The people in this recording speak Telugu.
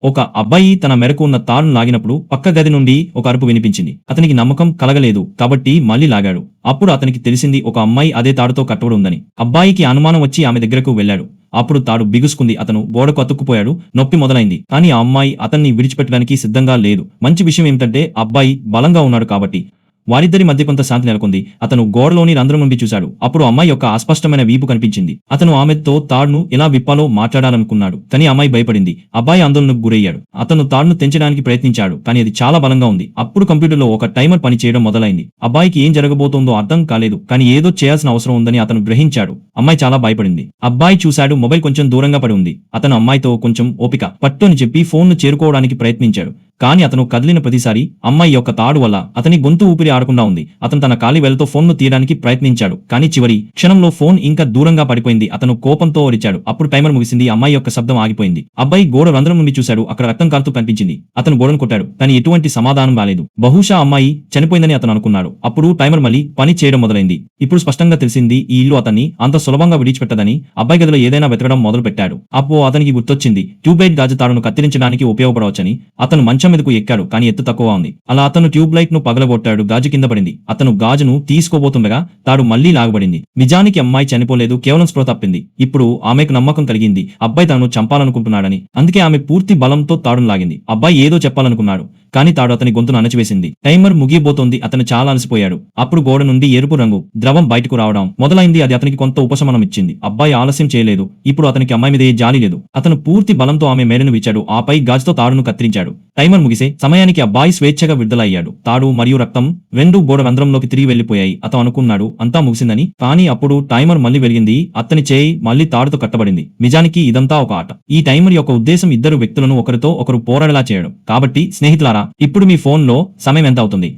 ఒక అబ్బాయి తన మెరకు ఉన్న తాడును లాగినప్పుడు పక్క గది నుండి ఒక అరుపు వినిపించింది. అతనికి నమ్మకం కలగలేదు కాబట్టి మళ్ళీ లాగాడు. అప్పుడు అతనికి తెలిసింది ఒక అమ్మాయి అదే తాడుతో కట్టుబడి ఉందని. అబ్బాయికి అనుమానం వచ్చి ఆమె దగ్గరకు వెళ్ళాడు. అప్పుడు తాడు బిగుసుకుంది. అతను గోడకు అతుక్కుపోయాడు. నొప్పి మొదలైంది. కానీ ఆ అమ్మాయి అతన్ని విడిచిపెట్టడానికి సిద్ధంగా లేదు. మంచి విషయం ఏమిటంటే అబ్బాయి బలంగా ఉన్నాడు కాబట్టి వారిద్దరి మధ్య కొంత శాంతి నెలకొంది. అతను గోడలోని రంధ్రం నుండి చూశాడు. అప్పుడు అమ్మాయి యొక్క అస్పష్టమైన వీపు కనిపించింది. అతను ఆమెతో తాడును ఎలా విప్పాలో మాట్లాడాలనుకున్నాడు. కానీ అమ్మాయి భయపడింది. అబ్బాయి ఆందోళనకు గురయ్యాడు. అతను తాడును తెంచడానికి ప్రయత్నించాడు. కానీ అది చాలా బలంగా ఉంది. అప్పుడు కంప్యూటర్లో ఒక టైమర్ పని చేయడం మొదలైంది. అబ్బాయికి ఏం జరగబోతోందో అర్థం కాలేదు. కానీ ఏదో చేయాల్సిన అవసరం ఉందని అతను గ్రహించాడు. అమ్మాయి చాలా భయపడింది. అబ్బాయి చూశాడు. మొబైల్ కొంచెం దూరంగా పడి ఉంది. అతను అమ్మాయితో కొంచెం ఓపిక పట్టు అని చెప్పి ఫోన్ను చేరుకోవడానికి ప్రయత్నించాడు. కానీ అతను కదిలిన ప్రతిసారి అమ్మాయి యొక్క తాడు వల్ల అతని గొంతు ఊపిరి ఆడకుండా ఉంది. అతను తన ఖాళీ వేలతో ఫోన్ను తీయడానికి ప్రయత్నించాడు. కానీ చివరి క్షణంలో ఫోన్ ఇంకా దూరంగా పడిపోయింది. అతను కోపంతో అరిచాడు. అప్పుడు టైమర్ ముగిసింది. అమ్మాయి యొక్క శబ్దం ఆగిపోయింది. అబ్బాయి గోడ రంధ్రం నుండి చూశాడు. అక్కడ రక్తం కారుతూ కనిపించింది. అతను గోడను కొట్టాడు. కానీ ఎటువంటి సమాధానం రాలేదు. బహుశా అమ్మాయి చనిపోయిందని అతను అనుకున్నాడు. అప్పుడు టైమర్ మళ్ళీ పని చేయడం మొదలైంది. ఇప్పుడు స్పష్టంగా తెలిసింది ఈ ఇల్లు అతన్ని అంత సులభంగా విడిచిపెట్టదని. అబ్బాయి గదిలో ఏదైనా వెతకడం మొదలు పెట్టాడు. అప్పుడు అతనికి గుర్తొచ్చింది ట్యూబ్లైట్ గాజు తాడును కత్తిరించడానికి ఉపయోగపడవచ్చని. అతను మంచం మీదకు ఎక్కాడు. కానీ ఎత్తు తక్కువ ఉంది. అలా అతను ట్యూబ్ లైట్ ను పగలగొట్టాడు. గాజు కింద పడింది. అతను గాజును తీసుకోబోతుండగా తాడు మళ్లీ లాగబడింది. నిజానికి అమ్మాయి చనిపోలేదు. కేవలం స్పృహ తప్పింది. ఇప్పుడు ఆమెకు నమ్మకం కలిగింది అబ్బాయి తనను చంపాలనుకుంటున్నాడని. అందుకే ఆమె పూర్తి బలంతో తాడును లాగింది. అబ్బాయి ఏదో చెప్పాలనుకున్నాడు. కానీ తాడు అతని గొంతును అణచివేసింది. టైమర్ ముగియబోతోంది. అతను చాలా అలసిపోయాడు. అప్పుడు గోడ నుండి ఎరుపు రంగు ద్రవం బయటకు రావడం మొదలైంది. అది అతనికి కొంత ఉపశమనం ఇచ్చింది. అబ్బాయి ఆలస్యం చేయలేదు. ఇప్పుడు అతనికి అమ్మాయి మీద ఏ జాలి లేదు. అతను పూర్తి బలంతో ఆమె మేడను విచ్చాడు. ఆపై గాజుతో తాడును కత్తిరించాడు. టైమర్ ముగిసే సమయానికి అబ్బాయి స్వేచ్ఛగా విడుదలయ్యాడు. తాడు మరియు రక్తం రెండు గోడ రంధ్రంలోకి తిరిగి వెళ్లిపోయాయి. అతను అనుకున్నాడు అంతా ముగిసిందని. కానీ అప్పుడు టైమర్ మళ్లీ వెలిగింది. అతని చేయి మళ్లీ తాడుతో కట్టబడింది. నిజానికి ఇదంతా ఒక ఆట. ఈ టైమర్ యొక్క ఉద్దేశం ఇద్దరు వ్యక్తులను ఒకరితో ఒకరు పోరాడేలా చేయడం. కాబట్టి స్నేహితులారా, ఇప్పుడు మీ ఫోన్లో సమయం ఎంత అవుతుంది?